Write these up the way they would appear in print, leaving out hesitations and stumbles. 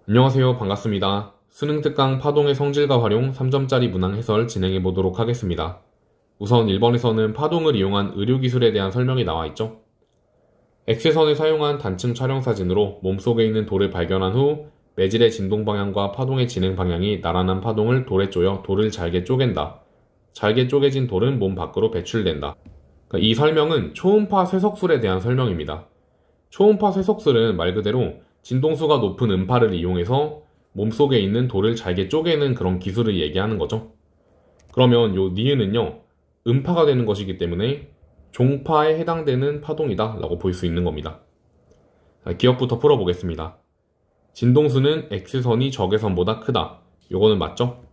안녕하세요. 반갑습니다. 수능 특강 파동의 성질과 활용 3점짜리 문항 해설 진행해 보도록 하겠습니다. 우선 1번에서는 파동을 이용한 의료기술에 대한 설명이 나와 있죠. X선을 사용한 단층 촬영 사진으로 몸속에 있는 돌을 발견한 후 매질의 진동 방향과 파동의 진행 방향이 나란한 파동을 돌에 쪼여 돌을 잘게 쪼갠다. 잘게 쪼개진 돌은 몸 밖으로 배출된다. 이 설명은 초음파 쇠석술에 대한 설명입니다. 초음파 쇠석술은 말 그대로 진동수가 높은 음파를 이용해서 몸속에 있는 돌을 잘게 쪼개는 그런 기술을 얘기하는 거죠. 그러면 요 니은은요, 음파가 되는 것이기 때문에 종파에 해당되는 파동이다 라고 볼 수 있는 겁니다. 기억부터 풀어보겠습니다. 진동수는 X선이 적외선보다 크다. 요거는 맞죠?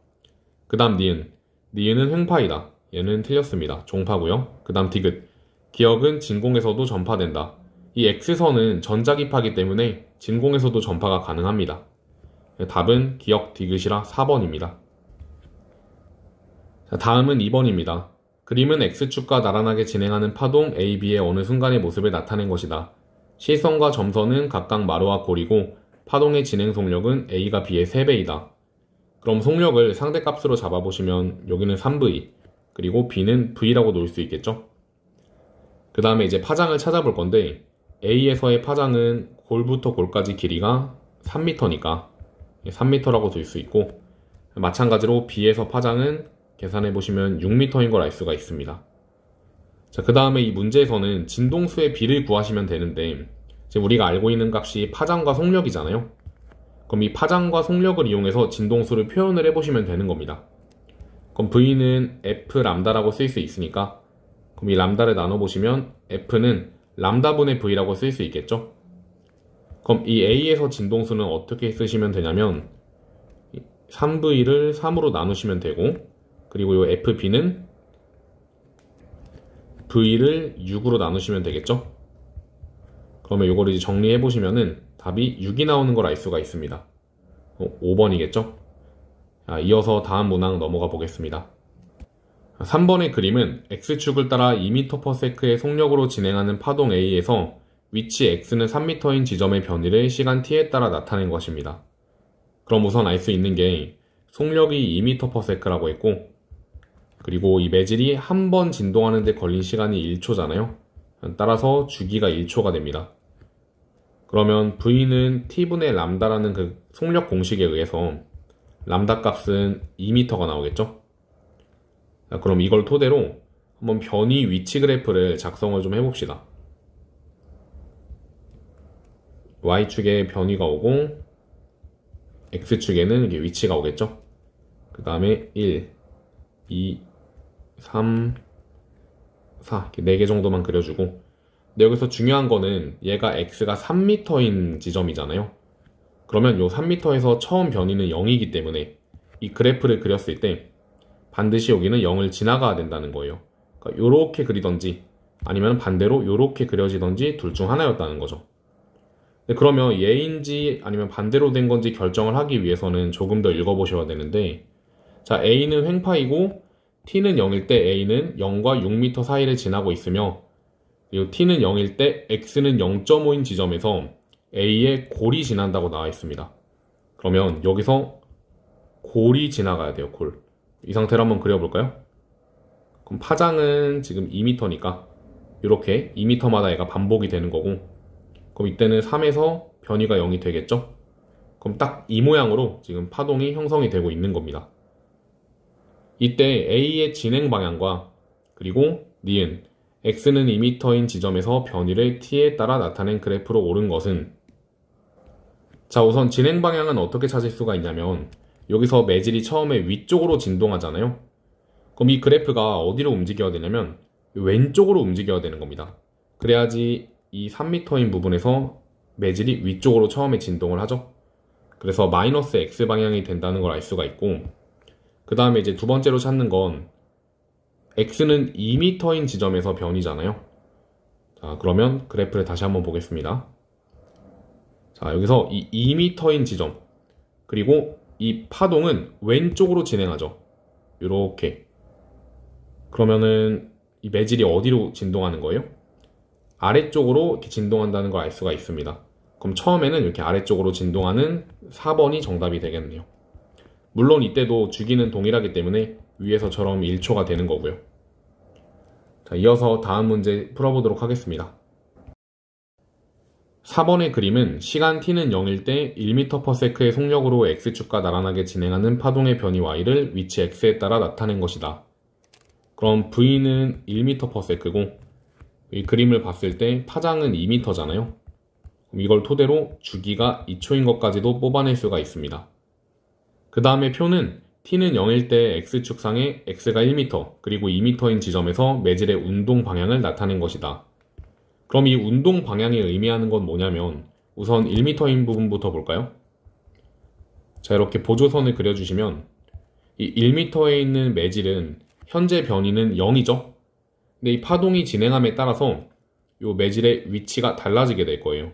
그 다음 니은. 니은은 횡파이다. 얘는 틀렸습니다. 종파고요. 그 다음 디귿. 기억은 진공에서도 전파된다. 이 X선은 전자기파이기 때문에 진공에서도 전파가 가능합니다. 답은 기억 디귿이라 4번입니다. 다음은 2번입니다. 그림은 X축과 나란하게 진행하는 파동 A, B의 어느 순간의 모습을 나타낸 것이다. 실선과 점선은 각각 마루와 골이고 파동의 진행 속력은 A가 B의 3배이다. 그럼 속력을 상대값으로 잡아보시면 여기는 3V, 그리고 B는 V라고 놓을 수 있겠죠? 그 다음에 이제 파장을 찾아볼 건데 A에서의 파장은 골부터 골까지 길이가 3m니까 3m라고 둘 수 있고, 마찬가지로 B에서 파장은 계산해보시면 6m인 걸 알 수가 있습니다. 자, 그 다음에 이 문제에서는 진동수의 B를 구하시면 되는데 지금 우리가 알고 있는 값이 파장과 속력이잖아요. 그럼 이 파장과 속력을 이용해서 진동수를 표현을 해보시면 되는 겁니다. 그럼 V는 F 람다라고 쓸 수 있으니까, 그럼 이 람다를 나눠보시면 F는 람다분의 V라고 쓸 수 있겠죠? 그럼 이 A에서 진동수는 어떻게 쓰시면 되냐면 3V를 3으로 나누시면 되고, 그리고 이 FB는 V를 6으로 나누시면 되겠죠? 그러면 이거를 이제 정리해 보시면은 답이 6이 나오는 걸 알 수가 있습니다. 5번이겠죠? 이어서 다음 문항 넘어가 보겠습니다. 3번의 그림은 X축을 따라 2m/s의 속력으로 진행하는 파동 A에서 위치 X는 3m인 지점의 변이를 시간 t에 따라 나타낸 것입니다. 그럼 우선 알 수 있는 게 속력이 2m/s라고 했고, 그리고 이 매질이 한 번 진동하는 데 걸린 시간이 1초잖아요. 따라서 주기가 1초가 됩니다. 그러면 V는 T분의 람다라는 그 속력 공식에 의해서 람다 값은 2m가 나오겠죠? 그럼 이걸 토대로 한번 변이 위치 그래프를 작성을 좀 해봅시다. Y축에 변이가 오고 X축에는 이게 위치가 오겠죠? 그 다음에 1, 2, 3, 4 이렇게 4개 정도만 그려주고, 근데 여기서 중요한 거는 얘가 X가 3m인 지점이잖아요. 그러면 요 3m에서 처음 변이는 0이기 때문에 이 그래프를 그렸을 때 반드시 여기는 0을 지나가야 된다는 거예요. 그러니까 요렇게 그리던지 아니면 반대로 요렇게 그려지던지 둘 중 하나였다는 거죠. 그러면 얘인지 아니면 반대로 된 건지 결정을 하기 위해서는 조금 더 읽어보셔야 되는데, 자, A는 횡파이고 T는 0일 때 A는 0과 6m 사이를 지나고 있으며, 그리고 T는 0일 때 X는 0.5인 지점에서 A의 골이 지난다고 나와 있습니다. 그러면 여기서 골이 지나가야 돼요. 골. 이 상태로 한번 그려볼까요? 그럼 파장은 지금 2m니까 이렇게 2m마다 얘가 반복이 되는 거고, 그럼 이때는 3에서 변이가 0이 되겠죠? 그럼 딱 이 모양으로 지금 파동이 형성이 되고 있는 겁니다. 이때 A의 진행 방향과 그리고 니은 X는 2m인 지점에서 변이를 T에 따라 나타낸 그래프로 옳은 것은, 자, 우선 진행 방향은 어떻게 찾을 수가 있냐면 여기서 매질이 처음에 위쪽으로 진동하잖아요. 그럼 이 그래프가 어디로 움직여야 되냐면 왼쪽으로 움직여야 되는 겁니다. 그래야지 이 3m인 부분에서 매질이 위쪽으로 처음에 진동을 하죠. 그래서 마이너스 X 방향이 된다는 걸 알 수가 있고, 그 다음에 이제 두 번째로 찾는 건 X는 2m인 지점에서 변이잖아요. 자, 그러면 그래프를 다시 한번 보겠습니다. 자, 여기서 이 2m인 지점, 그리고 이 파동은 왼쪽으로 진행하죠. 요렇게. 그러면은 이 매질이 어디로 진동하는 거예요? 아래쪽으로 이렇게 진동한다는 걸 알 수가 있습니다. 그럼 처음에는 이렇게 아래쪽으로 진동하는 4번이 정답이 되겠네요. 물론 이때도 주기는 동일하기 때문에 위에서처럼 1초가 되는 거고요. 자, 이어서 다음 문제 풀어보도록 하겠습니다. 4번의 그림은 시간 t는 0일 때 1m/s의 속력으로 x축과 나란하게 진행하는 파동의 변이 y를 위치 x에 따라 나타낸 것이다. 그럼 v는 1m/s고 이 그림을 봤을 때 파장은 2m잖아요. 이걸 토대로 주기가 2초인 것까지도 뽑아낼 수가 있습니다. 그 다음에 표는 t는 0일 때 x축상에 x가 1m 그리고 2m인 지점에서 매질의 운동 방향을 나타낸 것이다. 그럼 이 운동 방향이 의미하는 건 뭐냐면 우선 1m인 부분부터 볼까요? 자, 이렇게 보조선을 그려주시면 이 1m에 있는 매질은 현재 변이는 0이죠? 근데 이 파동이 진행함에 따라서 이 매질의 위치가 달라지게 될 거예요.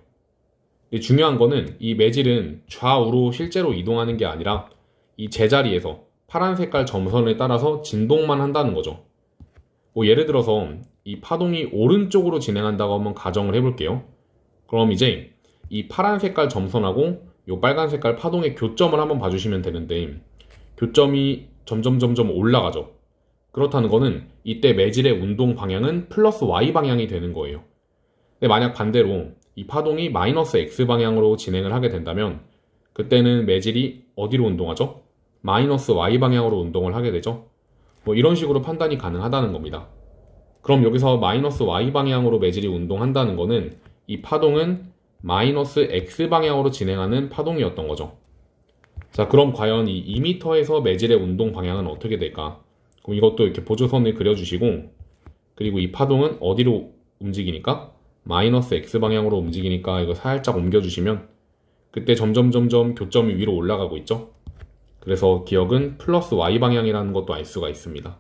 근데 중요한 거는 이 매질은 좌우로 실제로 이동하는 게 아니라 이 제자리에서 파란 색깔 점선을 따라서 진동만 한다는 거죠. 뭐 예를 들어서 이 파동이 오른쪽으로 진행한다고 한번 가정을 해볼게요. 그럼 이제 이 파란 색깔 점선하고 이 빨간 색깔 파동의 교점을 한번 봐주시면 되는데 교점이 점점 올라가죠. 그렇다는 거는 이때 매질의 운동 방향은 플러스 y 방향이 되는 거예요. 근데 만약 반대로 이 파동이 마이너스 x 방향으로 진행을 하게 된다면 그때는 매질이 어디로 운동하죠? 마이너스 y 방향으로 운동을 하게 되죠. 뭐 이런 식으로 판단이 가능하다는 겁니다. 그럼 여기서 마이너스 y 방향으로 매질이 운동한다는 거는 이 파동은 마이너스 x 방향으로 진행하는 파동이었던 거죠. 자, 그럼 과연 이 2m에서 매질의 운동 방향은 어떻게 될까? 그럼 이것도 이렇게 보조선을 그려주시고 그리고 이 파동은 어디로 움직이니까? 마이너스 x 방향으로 움직이니까 이거 살짝 옮겨주시면 그때 점점 교점이 위로 올라가고 있죠. 그래서 기억은 플러스 y 방향이라는 것도 알 수가 있습니다.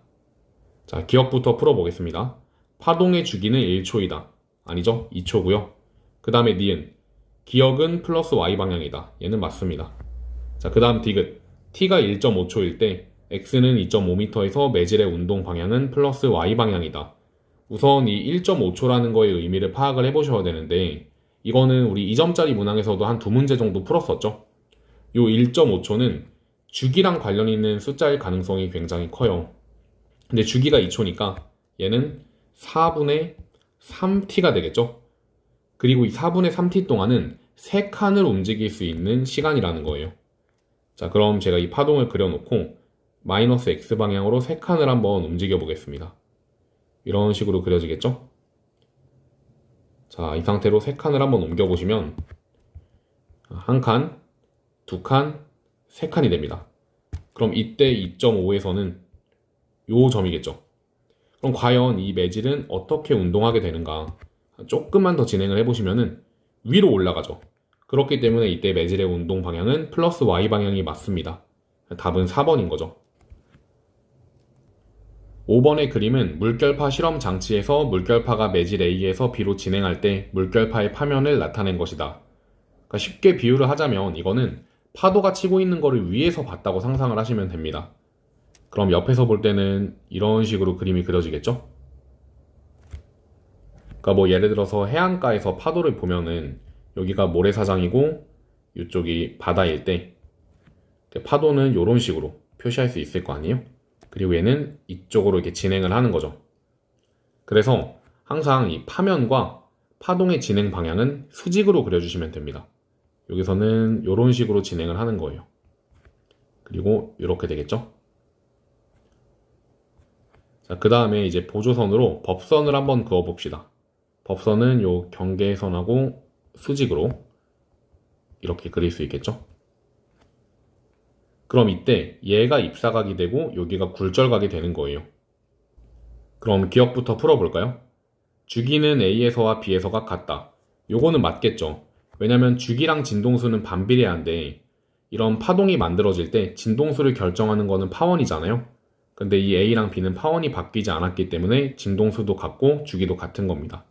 자, 기억부터 풀어보겠습니다. 파동의 주기는 1초이다. 아니죠? 2초고요. 그 다음에 니은 기억은 플러스 y 방향이다. 얘는 맞습니다. 자, 그 다음 디귿 t가 1.5초일 때 x는 2.5m에서 매질의 운동 방향은 플러스 y 방향이다. 우선 이 1.5초라는 거의 의미를 파악을 해보셔야 되는데 이거는 우리 2점짜리 문항에서도 한 2문제 정도 풀었었죠. 이 1.5초는 주기랑 관련 있는 숫자일 가능성이 굉장히 커요. 근데 주기가 2초니까 얘는 4분의 3t가 되겠죠. 그리고 이 4분의 3t 동안은 3칸을 움직일 수 있는 시간이라는 거예요. 자, 그럼 제가 이 파동을 그려놓고 마이너스 x 방향으로 3칸을 한번 움직여 보겠습니다. 이런 식으로 그려지겠죠? 자, 이 상태로 3칸을 한번 옮겨보시면 1칸, 2칸, 3칸이 됩니다. 그럼 이때 2.5에서는 요 점이겠죠. 그럼 과연 이 매질은 어떻게 운동하게 되는가? 조금만 더 진행을 해보시면은 위로 올라가죠. 그렇기 때문에 이때 매질의 운동 방향은 플러스 y 방향이 맞습니다. 답은 4번인 거죠. 5번의 그림은 물결파 실험 장치에서 물결파가 매질 A에서 B로 진행할 때 물결파의 파면을 나타낸 것이다. 그러니까 쉽게 비유를 하자면 이거는 파도가 치고 있는 거를 위에서 봤다고 상상을 하시면 됩니다. 그럼 옆에서 볼 때는 이런 식으로 그림이 그려지겠죠? 그러니까 뭐 예를 들어서 해안가에서 파도를 보면은 여기가 모래사장이고 이쪽이 바다일 때 파도는 이런 식으로 표시할 수 있을 거 아니에요? 그리고 얘는 이쪽으로 이렇게 진행을 하는 거죠. 그래서 항상 이 파면과 파동의 진행 방향은 수직으로 그려주시면 됩니다. 여기서는 이런 식으로 진행을 하는 거예요. 그리고 이렇게 되겠죠? 자, 그 다음에 이제 보조선으로 법선을 한번 그어봅시다. 법선은 요 경계선하고 수직으로 이렇게 그릴 수 있겠죠? 그럼 이때 얘가 입사각이 되고 여기가 굴절각이 되는 거예요. 그럼 기억부터 풀어볼까요? 주기는 A에서와 B에서가 같다. 요거는 맞겠죠. 왜냐면 주기랑 진동수는 반비례한데 이런 파동이 만들어질 때 진동수를 결정하는 거는 파원이잖아요. 근데 이 A랑 B는 파원이 바뀌지 않았기 때문에 진동수도 같고 주기도 같은 겁니다.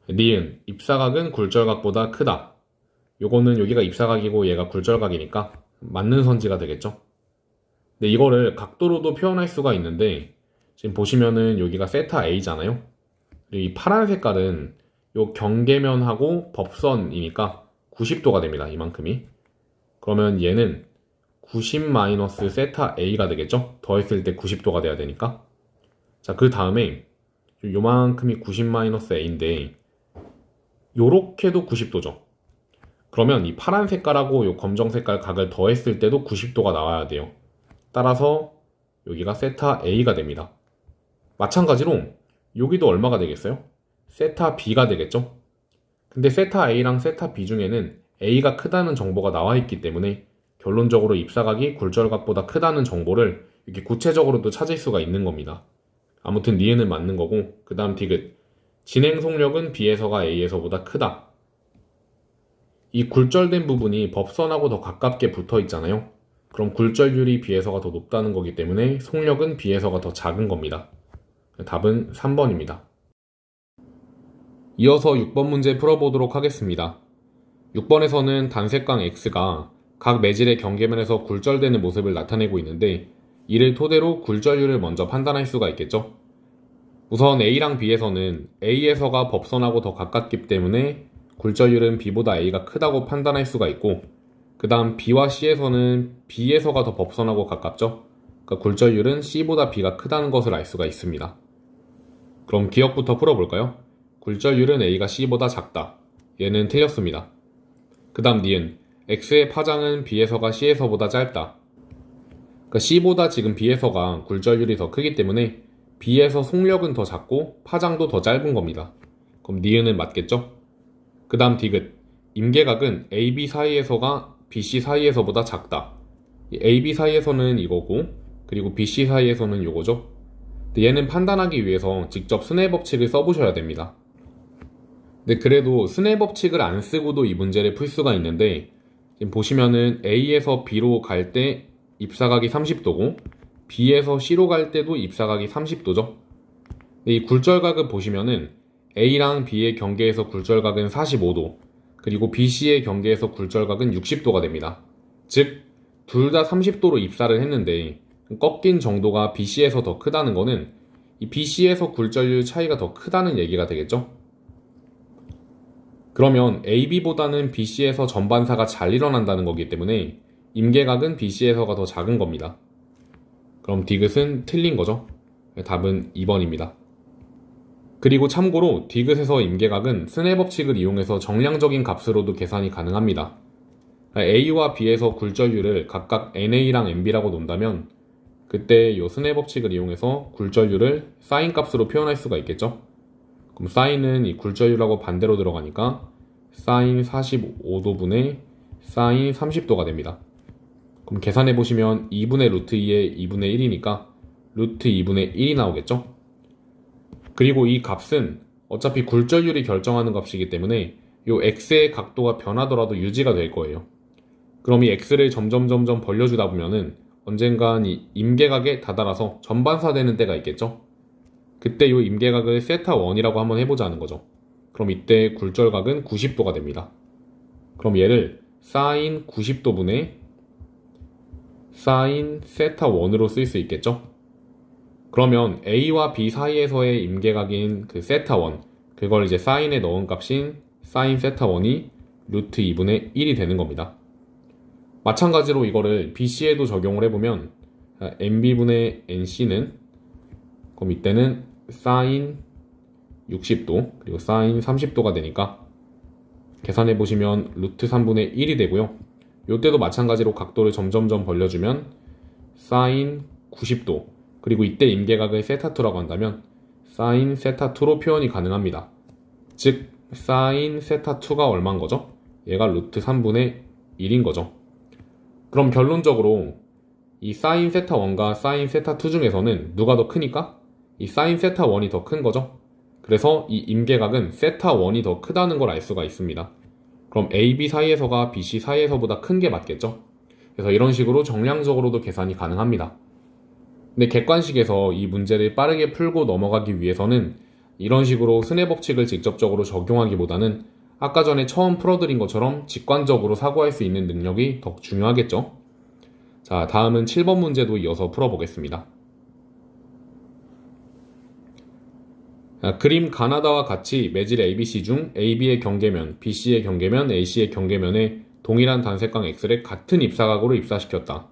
니은 입사각은 굴절각보다 크다. 요거는 여기가 입사각이고 얘가 굴절각이니까 맞는 선지가 되겠죠. 근데 이거를 각도로도 표현할 수가 있는데 지금 보시면은 여기가 세타 A잖아요. 그리고 이 파란 색깔은 요 경계면하고 법선이니까 90도가 됩니다. 이만큼이. 그러면 얘는 90 마이너스 세타 A가 되겠죠? 더했을 때 90도가 돼야 되니까. 자, 그 다음에 요만큼이 90 마이너스 A인데 요렇게도 90도죠. 그러면 이 파란 색깔하고 요 검정 색깔 각을 더했을 때도 90도가 나와야 돼요. 따라서 여기가 세타 A가 됩니다. 마찬가지로 여기도 얼마가 되겠어요? 세타 B가 되겠죠? 근데 세타 A랑 세타 B 중에는 A가 크다는 정보가 나와 있기 때문에 결론적으로 입사각이 굴절각보다 크다는 정보를 이렇게 구체적으로도 찾을 수가 있는 겁니다. 아무튼 니은은 맞는 거고, 그 다음 디귿. 진행 속력은 B에서가 A에서보다 크다. 이 굴절된 부분이 법선하고 더 가깝게 붙어 있잖아요. 그럼 굴절률이 B에서가 더 높다는 거기 때문에 속력은 B에서가 더 작은 겁니다. 답은 3번입니다. 이어서 6번 문제 풀어보도록 하겠습니다. 6번에서는 단색강 X가 각 매질의 경계면에서 굴절되는 모습을 나타내고 있는데 이를 토대로 굴절률을 먼저 판단할 수가 있겠죠. 우선 A랑 B에서는 A에서가 법선하고 더 가깝기 때문에 굴절률은 B보다 A가 크다고 판단할 수가 있고, 그 다음 B와 C에서는 B에서가 더 법선하고 가깝죠. 그러니까 굴절률은 C보다 B가 크다는 것을 알 수가 있습니다. 그럼 기억부터 풀어볼까요? 굴절률은 A가 C보다 작다. 얘는 틀렸습니다. 그 다음 니은 X의 파장은 B에서가 C에서보다 짧다. 그러니까 C보다 지금 B에서가 굴절률이 더 크기 때문에 B에서 속력은 더 작고 파장도 더 짧은 겁니다. 그럼 니은은 맞겠죠? 그 다음 디귿. 임계각은 AB 사이에서가 BC 사이에서보다 작다. AB 사이에서는 이거고, 그리고 BC 사이에서는 요거죠. 근데 얘는 판단하기 위해서 직접 스넬 법칙을 써보셔야 됩니다. 근데 그래도 스넬 법칙을 안 쓰고도 이 문제를 풀 수가 있는데, 지금 보시면은 A에서 B로 갈 때 입사각이 30도고 B에서 C로 갈 때도 입사각이 30도죠. 이 굴절각을 보시면은 A랑 B의 경계에서 굴절각은 45도, 그리고 BC의 경계에서 굴절각은 60도가 됩니다. 즉, 둘 다 30도로 입사를 했는데 꺾인 정도가 BC에서 더 크다는 거는 이 BC에서 굴절률 차이가 더 크다는 얘기가 되겠죠? 그러면 AB보다는 BC에서 전반사가 잘 일어난다는 거기 때문에 임계각은 BC에서가 더 작은 겁니다. 그럼 디귿은 틀린 거죠. 답은 2번입니다. 그리고 참고로 디귿에서 임계각은 스넬 법칙을 이용해서 정량적인 값으로도 계산이 가능합니다. A와 B에서 굴절률을 각각 NA랑 NB라고 놓는다면 그때 이 스넬 법칙을 이용해서 굴절률을 사인 값으로 표현할 수가 있겠죠. 그럼 사인은 이 굴절률하고 반대로 들어가니까 사인 45도분의 사인 30도가 됩니다. 그럼 계산해보시면 2분의 루트 2의 2분의 1이니까 루트 2분의 1이 나오겠죠? 그리고 이 값은 어차피 굴절률이 결정하는 값이기 때문에 이 x의 각도가 변하더라도 유지가 될 거예요. 그럼 이 x를 점점 벌려주다 보면은 언젠간 이 임계각에 다다라서 전반사되는 때가 있겠죠? 그때 이 임계각을 세타1이라고 한번 해보자는 거죠. 그럼 이때 굴절각은 90도가 됩니다. 그럼 얘를 사인 90도분의 사인 세타1으로 쓸 수 있겠죠? 그러면 A와 B 사이에서의 임계각인 그 세타1, 그걸 이제 사인에 넣은 값인 사인 세타1이 루트 2분의 1이 되는 겁니다. 마찬가지로 이거를 BC에도 적용을 해보면 NB분의 NC는 그럼 이때는 사인 60도 그리고 사인 30도가 되니까 계산해보시면 루트 3분의 1이 되고요. 이때도 마찬가지로 각도를 점점 벌려주면 사인 90도 그리고 이때 임계각을 세타2라고 한다면 사인 세타2로 표현이 가능합니다. 즉 사인 세타2가 얼마인 거죠? 얘가 루트 3분의 1인 거죠. 그럼 결론적으로 이 사인 세타1과 사인 세타2 중에서는 누가 더 크니까? 이 사인 세타1이 더 큰 거죠. 그래서 이 임계각은 세타1이 더 크다는 걸 알 수가 있습니다. 그럼 AB 사이에서가 BC 사이에서보다 큰 게 맞겠죠? 그래서 이런 식으로 정량적으로도 계산이 가능합니다. 근데 객관식에서 이 문제를 빠르게 풀고 넘어가기 위해서는 이런 식으로 스넬 법칙을 직접적으로 적용하기보다는 아까 전에 처음 풀어드린 것처럼 직관적으로 사고할 수 있는 능력이 더 중요하겠죠? 자, 다음은 7번 문제도 이어서 풀어보겠습니다. 그림 가나다와 같이 매질 ABC 중 AB의 경계면, BC의 경계면, AC의 경계면에 동일한 단색광 X를 같은 입사각으로 입사시켰다.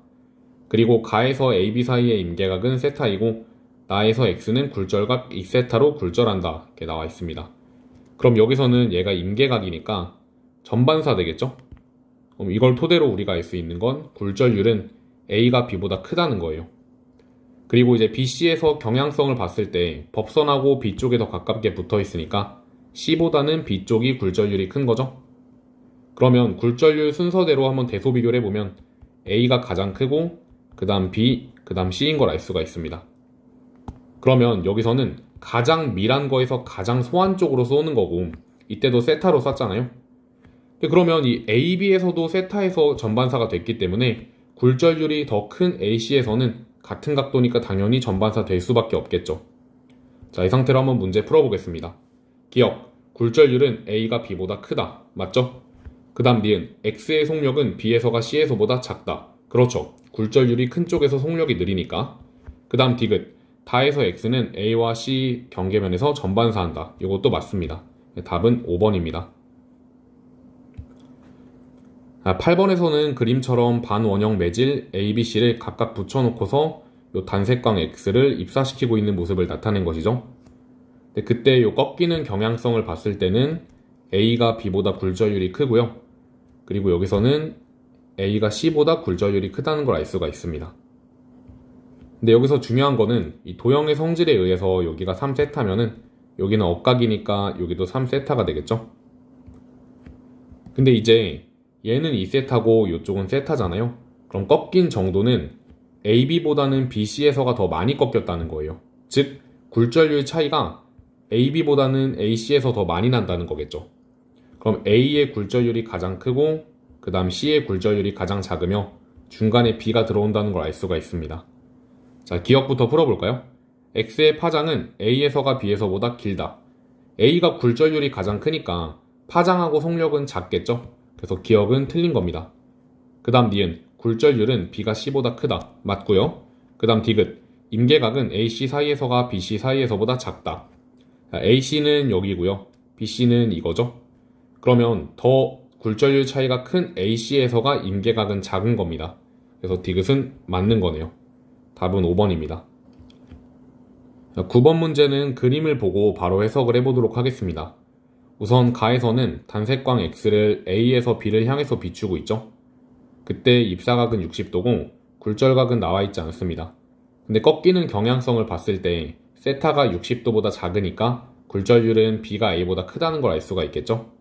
그리고 가에서 AB 사이의 임계각은 세타이고 나에서 X는 굴절각 2세타로 굴절한다. 이렇게 나와 있습니다. 그럼 여기서는 얘가 임계각이니까 전반사 되겠죠? 그럼 이걸 토대로 우리가 알 수 있는 건 굴절률은 A가 B보다 크다는 거예요. 그리고 이제 BC에서 경향성을 봤을 때 법선하고 B 쪽에 더 가깝게 붙어 있으니까 C보다는 B 쪽이 굴절률이 큰 거죠? 그러면 굴절률 순서대로 한번 대소 비교를 해보면 A가 가장 크고 그 다음 B, 그 다음 C인 걸 알 수가 있습니다. 그러면 여기서는 가장 밀한 거에서 가장 소한 쪽으로 쏘는 거고 이때도 세타로 쐈잖아요. 그러면 이 AB에서도 세타에서 전반사가 됐기 때문에 굴절률이 더 큰 AC에서는 같은 각도니까 당연히 전반사 될 수밖에 없겠죠. 자, 이 상태로 한번 문제 풀어보겠습니다. 기억, 굴절률은 A가 B보다 크다. 맞죠? 그 다음 니은, X의 속력은 B에서가 C에서보다 작다. 그렇죠. 굴절률이 큰 쪽에서 속력이 느리니까. 그 다음 디귿, 다에서 X는 A와 C 경계면에서 전반사한다. 이것도 맞습니다. 답은 5번입니다. 8번에서는 그림처럼 반원형 매질 A, B, C를 각각 붙여놓고서 요 단색광 X를 입사시키고 있는 모습을 나타낸 것이죠. 근데 그때 요 꺾이는 경향성을 봤을 때는 A가 B보다 굴절률이 크고요. 그리고 여기서는 A가 C보다 굴절률이 크다는 걸 알 수가 있습니다. 근데 여기서 중요한 거는 이 도형의 성질에 의해서 여기가 3세타면은 여기는 억각이니까 여기도 3세타가 되겠죠. 근데 이제 얘는 2세타고 이쪽은 세타잖아요. 그럼 꺾인 정도는 AB보다는 BC에서가 더 많이 꺾였다는 거예요. 즉 굴절률 차이가 AB보다는 AC에서 더 많이 난다는 거겠죠. 그럼 A의 굴절률이 가장 크고 그 다음 C의 굴절률이 가장 작으며 중간에 B가 들어온다는 걸 알 수가 있습니다. 자, 기억부터 풀어볼까요? X의 파장은 A에서가 B에서보다 길다. A가 굴절률이 가장 크니까 파장하고 속력은 작겠죠? 그래서 기억은 틀린 겁니다. 그 다음 니은, 굴절률은 B가 C보다 크다. 맞고요. 그 다음 디귿, 임계각은 AC 사이에서가 BC 사이에서보다 작다. AC는 여기고요. BC는 이거죠. 그러면 더 굴절률 차이가 큰 AC에서가 임계각은 작은 겁니다. 그래서 디귿은 맞는 거네요. 답은 5번입니다. 9번 문제는 그림을 보고 바로 해석을 해보도록 하겠습니다. 우선 가에서는 단색광 X를 A에서 B를 향해서 비추고 있죠. 그때 입사각은 60도고 굴절각은 나와 있지 않습니다. 근데 꺾이는 경향성을 봤을 때 세타가 60도보다 작으니까 굴절률은 B가 A보다 크다는 걸 알 수가 있겠죠.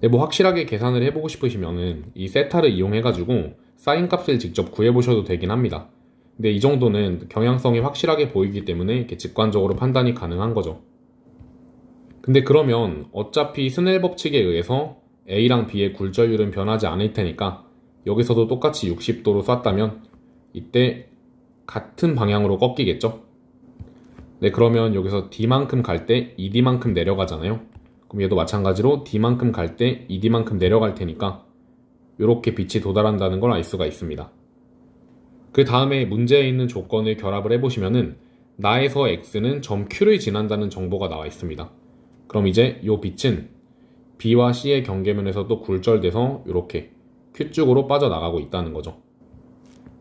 네, 뭐 확실하게 계산을 해보고 싶으시면은 이 세타를 이용해가지고 사인 값을 직접 구해보셔도 되긴 합니다. 근데 이 정도는 경향성이 확실하게 보이기 때문에 이렇게 직관적으로 판단이 가능한 거죠. 근데 그러면 어차피 스넬 법칙에 의해서 A랑 B의 굴절률은 변하지 않을 테니까 여기서도 똑같이 60도로 쐈다면 이때 같은 방향으로 꺾이겠죠? 네, 그러면 여기서 D만큼 갈 때 ED만큼 내려가잖아요. 그럼 얘도 마찬가지로 D만큼 갈 때 ED만큼 내려갈 테니까 이렇게 빛이 도달한다는 걸 알 수가 있습니다. 그 다음에 문제에 있는 조건을 결합을 해보시면은 나에서 X는 점 Q를 지난다는 정보가 나와 있습니다. 그럼 이제 이 빛은 B와 C의 경계면에서도 굴절돼서 이렇게 Q쪽으로 빠져나가고 있다는 거죠.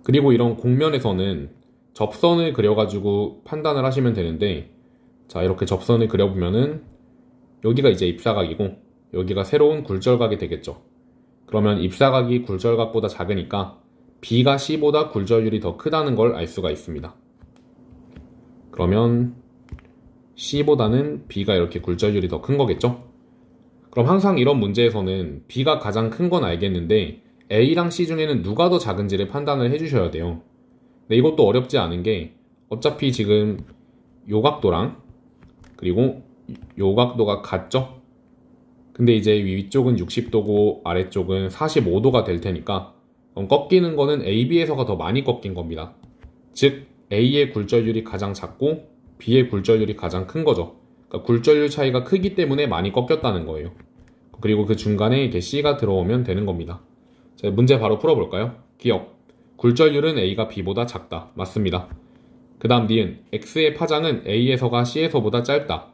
그리고 이런 곡면에서는 접선을 그려가지고 판단을 하시면 되는데, 자, 이렇게 접선을 그려보면은 여기가 이제 입사각이고 여기가 새로운 굴절각이 되겠죠. 그러면 입사각이 굴절각보다 작으니까 B가 C보다 굴절률이 더 크다는 걸 알 수가 있습니다. 그러면 C보다는 B가 이렇게 굴절률이 더 큰 거겠죠? 그럼 항상 이런 문제에서는 B가 가장 큰 건 알겠는데 A랑 C 중에는 누가 더 작은지를 판단을 해주셔야 돼요. 근데 이것도 어렵지 않은 게 어차피 지금 요 각도랑 그리고 요 각도가 같죠? 근데 이제 위쪽은 60도고 아래쪽은 45도가 될 테니까 꺾이는 거는 AB에서가 더 많이 꺾인 겁니다. 즉 A의 굴절률이 가장 작고 B의 굴절률이 가장 큰 거죠. 그러니까 굴절률 차이가 크기 때문에 많이 꺾였다는 거예요. 그리고 그 중간에 이렇게 C가 들어오면 되는 겁니다. 자, 문제 바로 풀어볼까요? 기억, 굴절률은 A가 B보다 작다. 맞습니다. 그 다음 니은, X의 파장은 A에서가 C에서보다 짧다.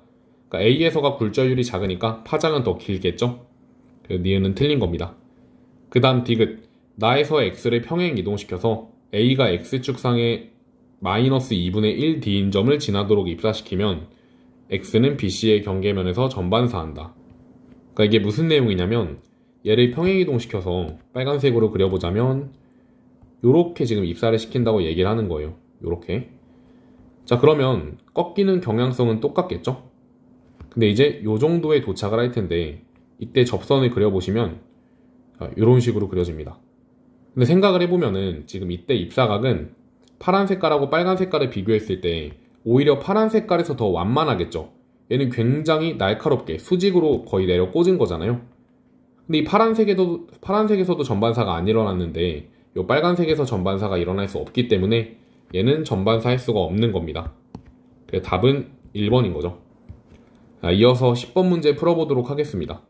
그러니까 A에서가 굴절률이 작으니까 파장은 더 길겠죠? 그래서 니은은 틀린 겁니다. 그 다음 디귿, 나에서 x를 평행 이동시켜서 a가 x축상의 마이너스 2분의 1d인 점을 지나도록 입사시키면 x는 bc의 경계면에서 전반사한다. 그러니까 이게 무슨 내용이냐면 얘를 평행 이동시켜서 빨간색으로 그려보자면 요렇게 지금 입사를 시킨다고 얘기를 하는 거예요. 요렇게. 자, 그러면 꺾이는 경향성은 똑같겠죠? 근데 이제 요 정도에 도착을 할 텐데 이때 접선을 그려보시면 이런 식으로 그려집니다. 근데 생각을 해보면은 지금 이때 입사각은 파란 색깔하고 빨간 색깔을 비교했을 때 오히려 파란 색깔에서 더 완만하겠죠? 얘는 굉장히 날카롭게 수직으로 거의 내려 꽂은 거잖아요. 근데 이 파란색에서도 전반사가 안 일어났는데 이 빨간색에서 전반사가 일어날 수 없기 때문에 얘는 전반사할 수가 없는 겁니다. 그래서 답은 1번인 거죠. 이어서 10번 문제 풀어보도록 하겠습니다.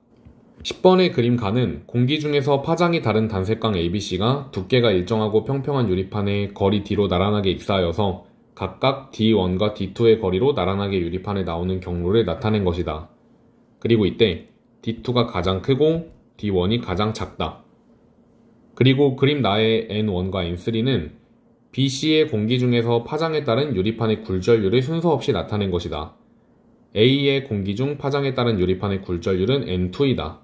10번의 그림 가는 공기 중에서 파장이 다른 단색광 ABC가 두께가 일정하고 평평한 유리판에 거리 D로 나란하게 입사하여서 각각 D1과 D2의 거리로 나란하게 유리판에 나오는 경로를 나타낸 것이다. 그리고 이때 D2가 가장 크고 D1이 가장 작다. 그리고 그림 나의 N1과 N3는 BC의 공기 중에서 파장에 따른 유리판의 굴절율을 순서 없이 나타낸 것이다. A의 공기 중 파장에 따른 유리판의 굴절율은 N2이다.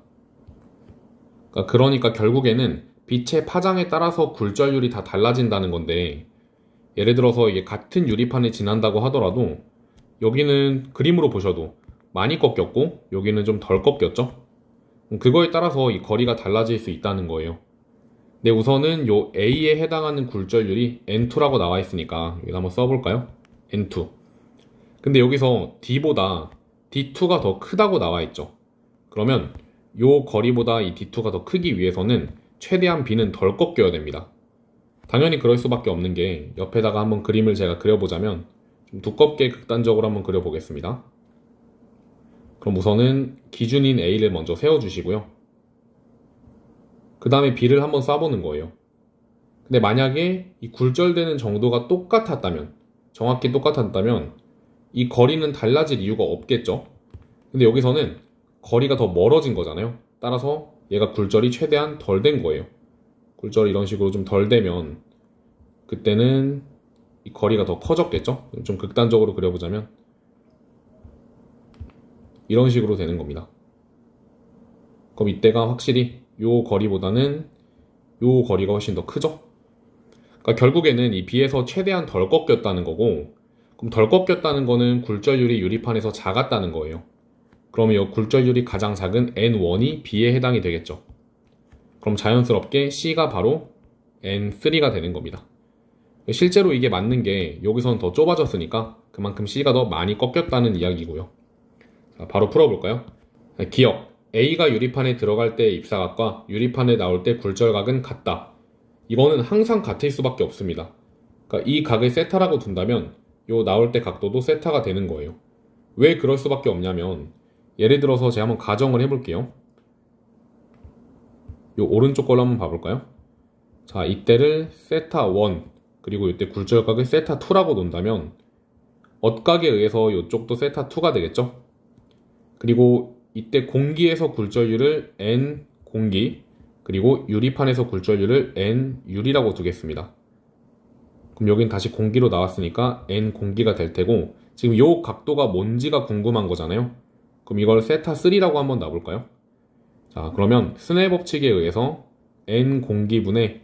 그러니까 결국에는 빛의 파장에 따라서 굴절율이 다 달라진다는 건데, 예를 들어서 이게 같은 유리판을 지난다고 하더라도 여기는 그림으로 보셔도 많이 꺾였고 여기는 좀 덜 꺾였죠? 그거에 따라서 이 거리가 달라질 수 있다는 거예요. 근데 우선은 요 A에 해당하는 굴절율이 N2라고 나와 있으니까 여기다 한번 써볼까요? N2. 근데 여기서 D보다 D2가 더 크다고 나와 있죠. 그러면 요 거리보다 이 D2가 더 크기 위해서는 최대한 B는 덜 꺾여야 됩니다. 당연히 그럴 수밖에 없는 게 옆에다가 한번 그림을 제가 그려보자면 좀 두껍게 극단적으로 한번 그려보겠습니다. 그럼 우선은 기준인 A를 먼저 세워주시고요. 그 다음에 B를 한번 쏴보는 거예요. 근데 만약에 이 굴절되는 정도가 똑같았다면, 정확히 똑같았다면 이 거리는 달라질 이유가 없겠죠. 근데 여기서는 거리가 더 멀어진 거잖아요. 따라서 얘가 굴절이 최대한 덜 된 거예요. 굴절이 이런 식으로 좀 덜 되면 그때는 이 거리가 더 커졌겠죠. 좀 극단적으로 그려보자면 이런 식으로 되는 겁니다. 그럼 이때가 확실히 요 거리보다는 요 거리가 훨씬 더 크죠. 그러니까 결국에는 이 B에서 최대한 덜 꺾였다는 거고, 그럼 덜 꺾였다는 거는 굴절율이 유리판에서 작았다는 거예요. 그러면 이 굴절율이 가장 작은 N1이 B에 해당이 되겠죠. 그럼 자연스럽게 C가 바로 N3가 되는 겁니다. 실제로 이게 맞는 게 여기서는 더 좁아졌으니까 그만큼 C가 더 많이 꺾였다는 이야기고요. 자, 바로 풀어볼까요? 기억, A가 유리판에 들어갈 때의 입사각과 유리판에 나올 때 굴절각은 같다. 이거는 항상 같을 수밖에 없습니다. 그러니까 이 각을 세타라고 둔다면 요 나올 때 각도도 세타가 되는 거예요. 왜 그럴 수밖에 없냐면, 예를 들어서 제가 한번 가정을 해볼게요. 요 오른쪽 걸로 한번 봐볼까요? 자, 이때를 세타 1 그리고 이때 굴절각을 세타 2라고 놓는다면 엇각에 의해서 이쪽도 세타 2가 되겠죠? 그리고 이때 공기에서 굴절율을 N 공기, 그리고 유리판에서 굴절율을 N 유리라고 두겠습니다. 그럼 여긴 다시 공기로 나왔으니까 N 공기가 될 테고, 지금 이 각도가 뭔지가 궁금한 거잖아요. 그럼 이걸 세타 3라고 한번 놔볼까요? 자, 그러면 스넬 법칙에 의해서 N 공기분의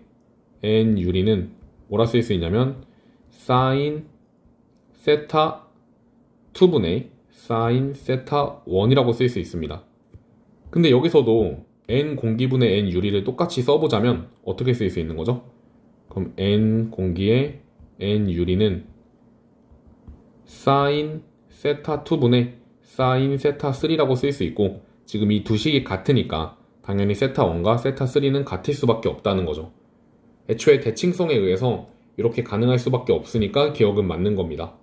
N 유리는 뭐라 쓸 수 있냐면 사인 세타 2분의 사인 세타 1이라고 쓸 수 있습니다. 근데 여기서도 N 공기분의 N 유리를 똑같이 써보자면 어떻게 쓸 수 있는 거죠? 그럼 N 공기의 N 유리는 사인 세타 2분의 사인 세타 3라고 쓸 수 있고, 지금 이 두 식이 같으니까 당연히 세타 1과 세타 3는 같을 수밖에 없다는 거죠. 애초에 대칭성에 의해서 이렇게 가능할 수밖에 없으니까 기억은 맞는 겁니다.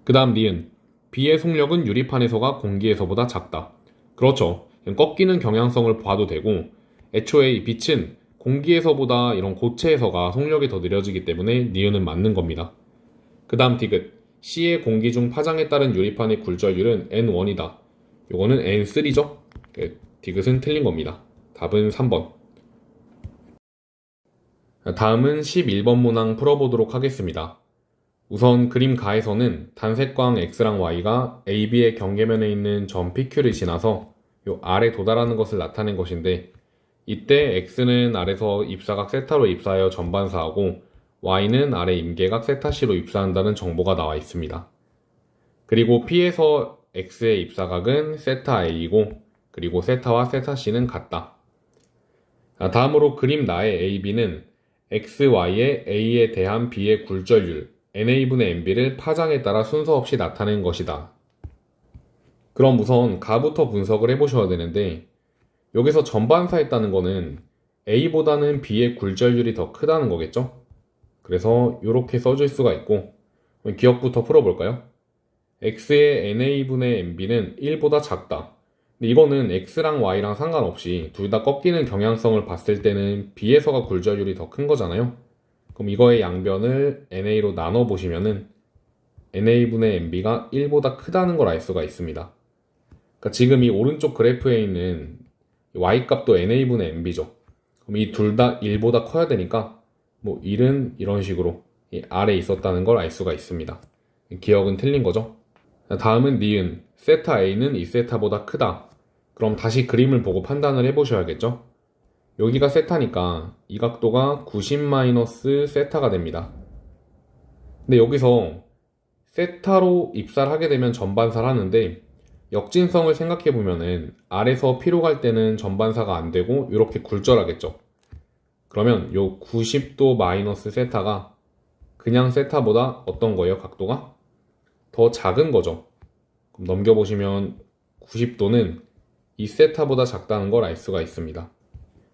그 다음 니은, B의 속력은 유리판에서가 공기에서보다 작다. 그렇죠. 꺾이는 경향성을 봐도 되고, 애초에 이 빛은 공기에서보다 이런 고체에서가 속력이 더 느려지기 때문에 니은은 맞는 겁니다. 그 다음 디귿, C의 공기 중 파장에 따른 유리판의 굴절율은 N1이다. 요거는 N3죠? 디귿은 틀린 겁니다. 답은 3번. 다음은 11번 문항 풀어보도록 하겠습니다. 우선 그림 가에서는 단색광 X랑 Y가 AB의 경계면에 있는 점 PQ를 지나서 요 R에 도달하는 것을 나타낸 것인데, 이때 X는 R에서 입사각 세타로 입사하여 전반사하고 Y는 R의 임계각 세타 C로 입사한다는 정보가 나와 있습니다. 그리고 P에서 X의 입사각은 세타 A이고, 그리고 세타와 세타 C는 같다. 다음으로 그림 나의 AB는 X, Y의 A에 대한 B의 굴절률 NA분의 NB를 파장에 따라 순서 없이 나타낸 것이다. 그럼 우선 가부터 분석을 해보셔야 되는데, 여기서 전반사했다는 거는 A보다는 B의 굴절률이 더 크다는 거겠죠? 그래서 이렇게 써줄 수가 있고, 기억부터 풀어볼까요? X의 NA분의 NB는 1보다 작다. 근데 이거는 X랑 Y랑 상관없이 둘 다 꺾이는 경향성을 봤을 때는 B에서가 굴절률이 더 큰 거잖아요? 그럼 이거의 양변을 NA로 나눠보시면은 NA분의 NB가 1보다 크다는 걸 알 수가 있습니다. 그러니까 지금 이 오른쪽 그래프에 있는 Y값도 NA분의 NB죠. 그럼 이 둘 다 1보다 커야 되니까 뭐 1은 이런 식으로 이 아래에 있었다는 걸 알 수가 있습니다. 기억은 틀린 거죠? 다음은 니은, 세타 A는 이 세타보다 크다. 그럼 다시 그림을 보고 판단을 해보셔야겠죠? 여기가 세타니까 이 각도가 90- 세타가 됩니다. 근데 여기서 세타로 입사를 하게 되면 전반사를 하는데, 역진성을 생각해보면은 R에서 P로 갈 때는 전반사가 안 되고 이렇게 굴절하겠죠. 그러면 요 90° 세타가 그냥 세타보다 어떤 거예요? 각도가? 더 작은 거죠. 그럼 넘겨보시면 90도는 이 세타보다 작다는 걸 알 수가 있습니다.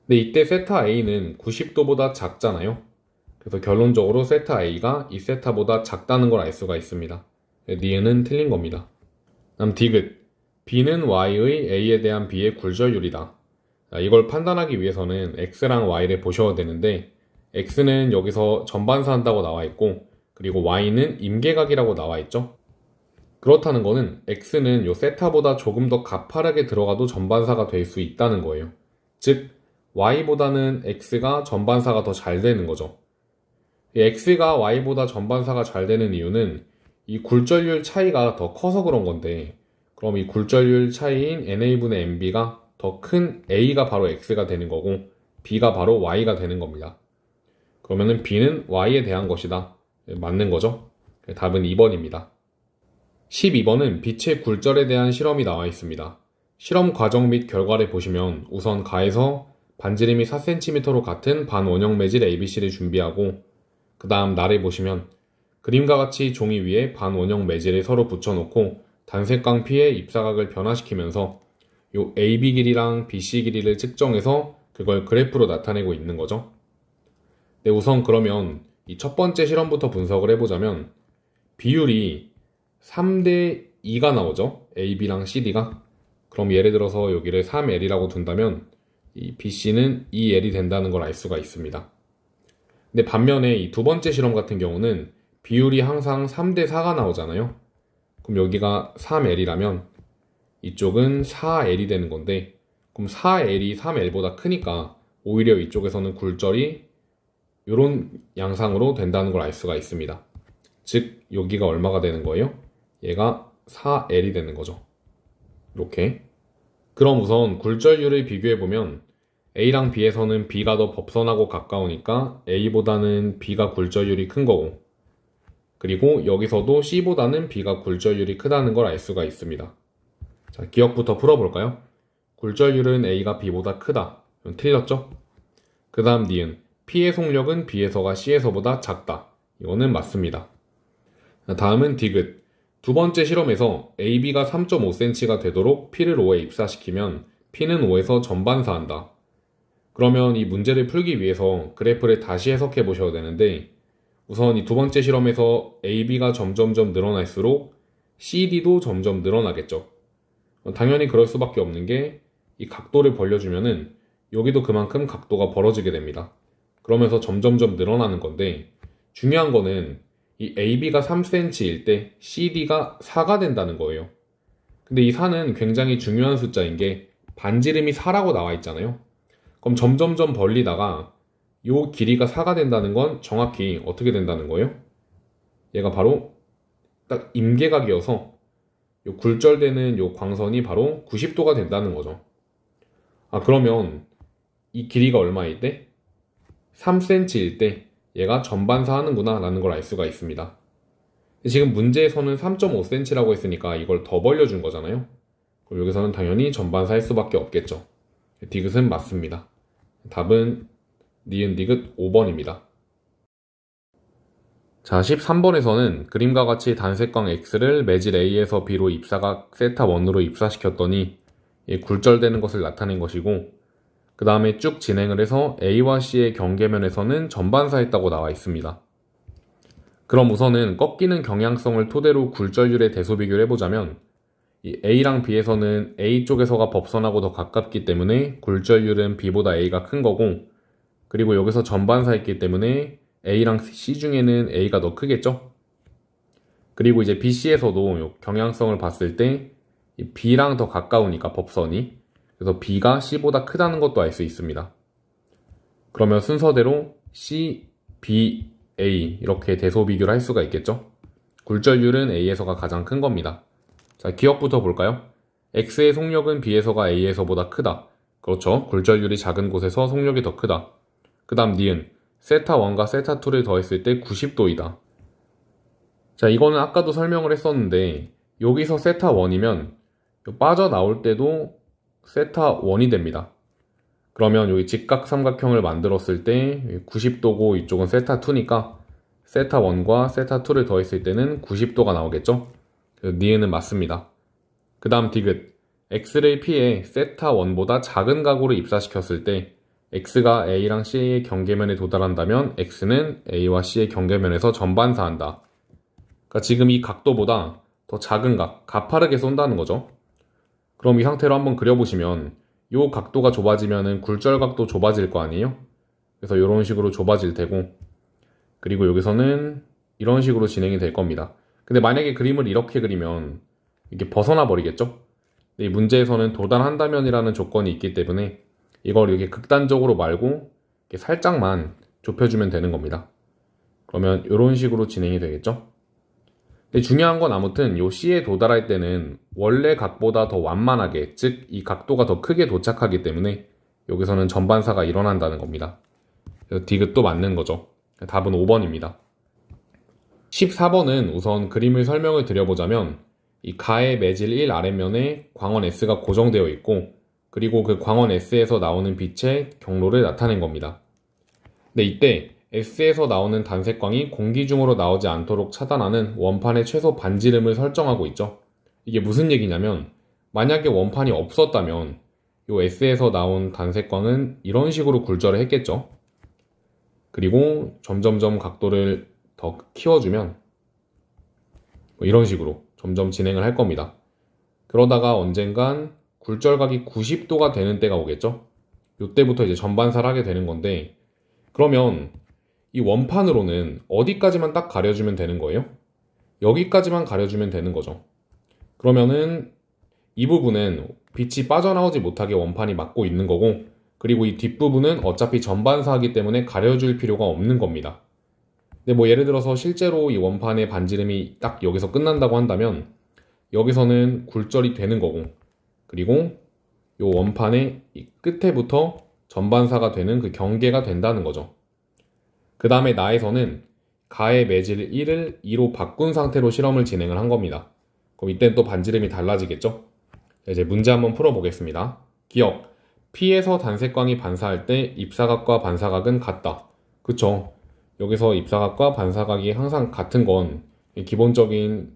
근데 이때 세타 A는 90도보다 작잖아요. 그래서 결론적으로 세타 A가 이 세타보다 작다는 걸 알 수가 있습니다. 니은은 틀린 겁니다. 다음 디귿, B는 Y의 A에 대한 B의 굴절률이다. 이걸 판단하기 위해서는 X랑 Y를 보셔야 되는데, X는 여기서 전반사 한다고 나와 있고, 그리고 Y는 임계각이라고 나와 있죠. 그렇다는 거는 X는 요 세타보다 조금 더 가파르게 들어가도 전반사가 될 수 있다는 거예요. 즉 Y보다는 X가 전반사가 더 잘 되는 거죠. X가 Y보다 전반사가 잘 되는 이유는 이 굴절률 차이가 더 커서 그런 건데, 그럼 이 굴절률 차이인 NA분의 NB가 더 큰 A가 바로 X가 되는 거고 B가 바로 Y가 되는 겁니다. 그러면은 B는 Y에 대한 것이다. 맞는 거죠? 답은 2번입니다. 12번은 빛의 굴절에 대한 실험이 나와 있습니다. 실험 과정 및 결과를 보시면 우선 가에서 반지름이 4cm로 같은 반원형 매질 ABC를 준비하고, 그 다음 날을 보시면 그림과 같이 종이 위에 반원형 매질을 서로 붙여놓고 단색광 P의 입사각을 변화시키면서 요 AB 길이랑 BC 길이를 측정해서 그걸 그래프로 나타내고 있는 거죠. 네, 우선 그러면 이 첫 번째 실험부터 분석을 해보자면 비율이 3:2가 나오죠. AB랑 CD가. 그럼 예를 들어서 여기를 3L이라고 둔다면 이 BC는 2L이 된다는 걸 알 수가 있습니다. 근데 반면에 이 두 번째 실험 같은 경우는 비율이 항상 3:4가 나오잖아요. 그럼 여기가 3L이라면 이쪽은 4L이 되는 건데, 그럼 4L이 3L보다 크니까 오히려 이쪽에서는 굴절이 이런 양상으로 된다는 걸 알 수가 있습니다. 즉 여기가 얼마가 되는 거예요? 얘가 4L이 되는 거죠. 이렇게. 그럼 우선 굴절률을 비교해보면 A랑 B에서는 B가 더 법선하고 가까우니까 A보다는 B가 굴절률이 큰 거고, 그리고 여기서도 C보다는 B가 굴절률이 크다는 걸 알 수가 있습니다. 자, 기억부터 풀어볼까요? 굴절률은 A가 B보다 크다. 이건 틀렸죠? 그 다음 니은, P의 속력은 B에서가 C에서보다 작다. 이거는 맞습니다. 다음은 디귿. 두 번째 실험에서 AB가 3.5cm가 되도록 P를 O에 입사시키면 P는 O에서 전반사한다. 그러면 이 문제를 풀기 위해서 그래프를 다시 해석해 보셔야 되는데, 우선 이 두 번째 실험에서 AB가 점점점 늘어날수록 CD도 점점 늘어나겠죠. 당연히 그럴 수밖에 없는 게 이 각도를 벌려주면은 여기도 그만큼 각도가 벌어지게 됩니다. 그러면서 점점점 늘어나는 건데, 중요한 거는 이 AB가 3cm일 때 CD가 4가 된다는 거예요. 근데 이 4는 굉장히 중요한 숫자인 게 반지름이 4라고 나와 있잖아요. 그럼 점점점 벌리다가 요 길이가 4가 된다는 건 정확히 어떻게 된다는 거예요? 얘가 바로 딱 임계각이어서 요 굴절되는 요 광선이 바로 90도가 된다는 거죠. 그러면 이 길이가 얼마일 때? 3cm일 때 얘가 전반사 하는구나 라는 걸 알 수가 있습니다. 지금 문제에서는 3.5cm라고 했으니까 이걸 더 벌려준 거잖아요. 그럼 여기서는 당연히 전반사 할 수밖에 없겠죠. 디귿은 맞습니다. 답은 니은 디귿 5번입니다. 자, 13번에서는 그림과 같이 단색광 X를 매질 A에서 B로 입사각 세타1으로 입사시켰더니 굴절되는 것을 나타낸 것이고, 그 다음에 쭉 진행을 해서 A와 C의 경계면에서는 전반사했다고 나와 있습니다. 그럼 우선은 꺾이는 경향성을 토대로 굴절률의 대소 비교를 해보자면, 이 A랑 B에서는 A 쪽에서가 법선하고 더 가깝기 때문에 굴절률은 B보다 A가 큰 거고, 그리고 여기서 전반사했기 때문에 A랑 C 중에는 A가 더 크겠죠? 그리고 이제 BC에서도 경향성을 봤을 때 B랑 더 가까우니까 법선이, 그래서 B가 C보다 크다는 것도 알 수 있습니다. 그러면 순서대로 C, B, A 이렇게 대소 비교를 할 수가 있겠죠? 굴절률은 A에서가 가장 큰 겁니다. 자, 기억부터 볼까요? X의 속력은 B에서가 A에서보다 크다. 그렇죠. 굴절률이 작은 곳에서 속력이 더 크다. 그 다음 니은 세타1과 세타2를 더했을 때 90도이다. 자, 이거는 아까도 설명을 했었는데 여기서 세타1이면 빠져나올 때도 세타1이 됩니다. 그러면 여기 직각삼각형을 만들었을 때 90도고 이쪽은 세타2니까 세타1과 세타2를 더했을 때는 90도가 나오겠죠? 니은은 맞습니다. 그 다음 디귿 X를 P에 세타1보다 작은 각으로 입사시켰을 때 X가 A랑 C의 경계면에 도달한다면 X는 A와 C의 경계면에서 전반사한다. 그러니까 지금 이 각도보다 더 작은 각, 가파르게 쏜다는 거죠. 그럼 이 상태로 한번 그려보시면 이 각도가 좁아지면 굴절각도 좁아질 거 아니에요? 그래서 이런 식으로 좁아질 테고, 그리고 여기서는 이런 식으로 진행이 될 겁니다. 근데 만약에 그림을 이렇게 그리면 이게 벗어나 버리겠죠? 근데 이 문제에서는 도달한다면이라는 조건이 있기 때문에 이걸 이렇게 극단적으로 말고 이렇게 살짝만 좁혀주면 되는 겁니다. 그러면 이런 식으로 진행이 되겠죠? 근데 중요한 건 아무튼 요 C에 도달할 때는 원래 각보다 더 완만하게, 즉 이 각도가 더 크게 도착하기 때문에 여기서는 전반사가 일어난다는 겁니다. 그래서 디귿도 맞는 거죠. 답은 5번입니다. 14번은 우선 그림을 설명을 드려보자면 이 가의 매질 1 아랫면에 광원 S가 고정되어 있고, 그리고 그 광원 S에서 나오는 빛의 경로를 나타낸 겁니다. 근데 이때 S에서 나오는 단색광이 공기 중으로 나오지 않도록 차단하는 원판의 최소 반지름을 설정하고 있죠. 이게 무슨 얘기냐면 만약에 원판이 없었다면 이 S에서 나온 단색광은 이런 식으로 굴절을 했겠죠. 그리고 점점점 각도를 더 키워주면 이런 식으로 점점 진행을 할 겁니다. 그러다가 언젠간 굴절각이 90도가 되는 때가 오겠죠. 이때부터 이제 전반사를 하게 되는 건데, 그러면 이 원판으로는 어디까지만 딱 가려주면 되는 거예요? 여기까지만 가려주면 되는 거죠. 그러면은 이 부분은 빛이 빠져나오지 못하게 원판이 막고 있는 거고, 그리고 이 뒷부분은 어차피 전반사하기 때문에 가려줄 필요가 없는 겁니다. 근데 뭐 예를 들어서 실제로 이 원판의 반지름이 딱 여기서 끝난다고 한다면 여기서는 굴절이 되는 거고, 그리고 이 원판의 이 끝에부터 전반사가 되는 그 경계가 된다는 거죠. 그 다음에 나에서는 가의 매질 1을 2로 바꾼 상태로 실험을 진행을 한 겁니다. 그럼 이때는 또 반지름이 달라지겠죠? 이제 문제 한번 풀어보겠습니다. 기억, P에서 단색광이 반사할 때 입사각과 반사각은 같다. 그쵸? 여기서 입사각과 반사각이 항상 같은 건 기본적인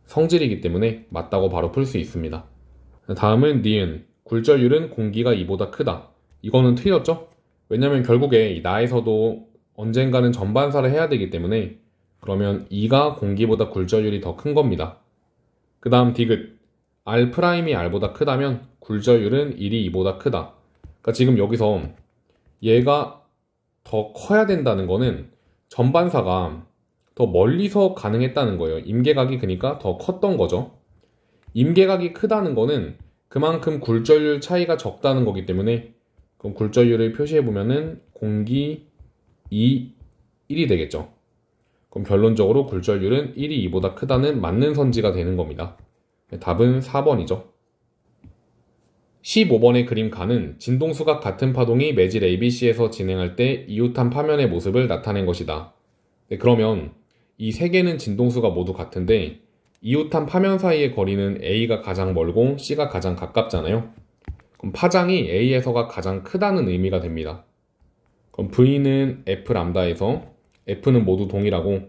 성질이기 때문에 맞다고 바로 풀 수 있습니다. 다음은 니은, 굴절률은 공기가 2보다 크다. 이거는 틀렸죠? 왜냐면 결국에 이 나에서도 언젠가는 전반사를 해야 되기 때문에 그러면 2가 공기보다 굴절률이 더 큰 겁니다. 그 다음 디귿, R'이 R보다 크다면 굴절률은 1이 2보다 크다. 그러니까 지금 여기서 얘가 더 커야 된다는 거는 전반사가 더 멀리서 가능했다는 거예요. 임계각이 그러니까 더 컸던 거죠. 임계각이 크다는 거는 그만큼 굴절률 차이가 적다는 거기 때문에 그럼 굴절률을 표시해보면은 공기 2, 1이 되겠죠. 그럼 결론적으로 굴절율은 1이 2보다 크다는 맞는 선지가 되는 겁니다. 답은 4번이죠. 15번의 그림 가는 진동수각 같은 파동이 매질 ABC에서 진행할 때 이웃한 파면의 모습을 나타낸 것이다. 그러면 이 세 개는 진동수가 모두 같은데 이웃한 파면 사이의 거리는 A가 가장 멀고 C가 가장 가깝잖아요. 그럼 파장이 A에서가 가장 크다는 의미가 됩니다. 그럼 V는 F 람다에서 F는 모두 동일하고,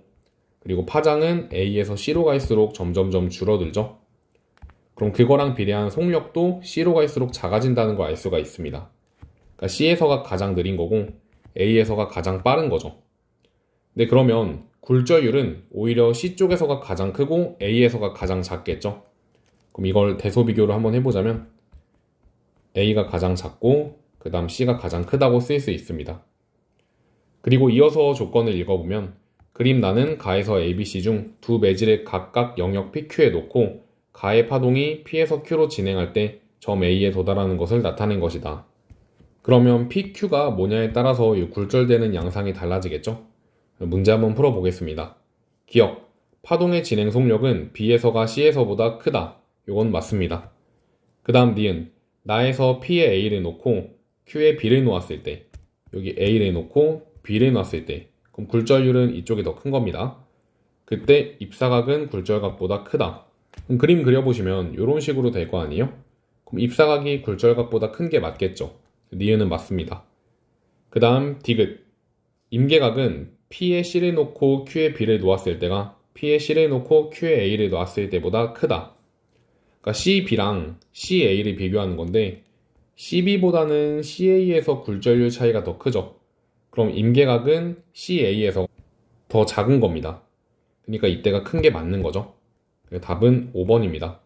그리고 파장은 A에서 C로 갈수록 점점점 줄어들죠. 그럼 그거랑 비례한 속력도 C로 갈수록 작아진다는 걸 알 수가 있습니다. 그러니까 C에서가 가장 느린 거고 A에서가 가장 빠른 거죠. 네, 그러면 굴절율은 오히려 C 쪽에서가 가장 크고 A에서가 가장 작겠죠. 그럼 이걸 대소비교를 한번 해보자면 A가 가장 작고 그 다음 C가 가장 크다고 쓸 수 있습니다. 그리고 이어서 조건을 읽어보면 그림 나는 가에서 ABC 중 두 매질을 각각 영역 PQ에 놓고 가의 파동이 P에서 Q로 진행할 때 점 A에 도달하는 것을 나타낸 것이다. 그러면 PQ가 뭐냐에 따라서 이 굴절되는 양상이 달라지겠죠? 문제 한번 풀어보겠습니다. 기억, 파동의 진행 속력은 B에서가 C에서보다 크다. 이건 맞습니다. 그 다음 니은, 나에서 P에 A를 놓고 Q에 B를 놓았을 때, 여기 A를 놓고 B를 놨을 때, 그럼 굴절율은 이쪽이 더 큰 겁니다. 그때 입사각은 굴절각보다 크다. 그럼 그림 그려보시면 이런 식으로 될 거 아니에요? 그럼 입사각이 굴절각보다 큰 게 맞겠죠. 니은은 맞습니다. 그 다음 디귿, 임계각은 P에 C를 놓고 Q에 B를 놓았을 때가 P에 C를 놓고 Q에 A를 놓았을 때보다 크다. 그러니까 CB랑 CA를 비교하는 건데 CB보다는 CA에서 굴절율 차이가 더 크죠. 그럼 임계각은 CA에서 더 작은 겁니다. 그러니까 이때가 큰 게 맞는 거죠. 답은 5번입니다.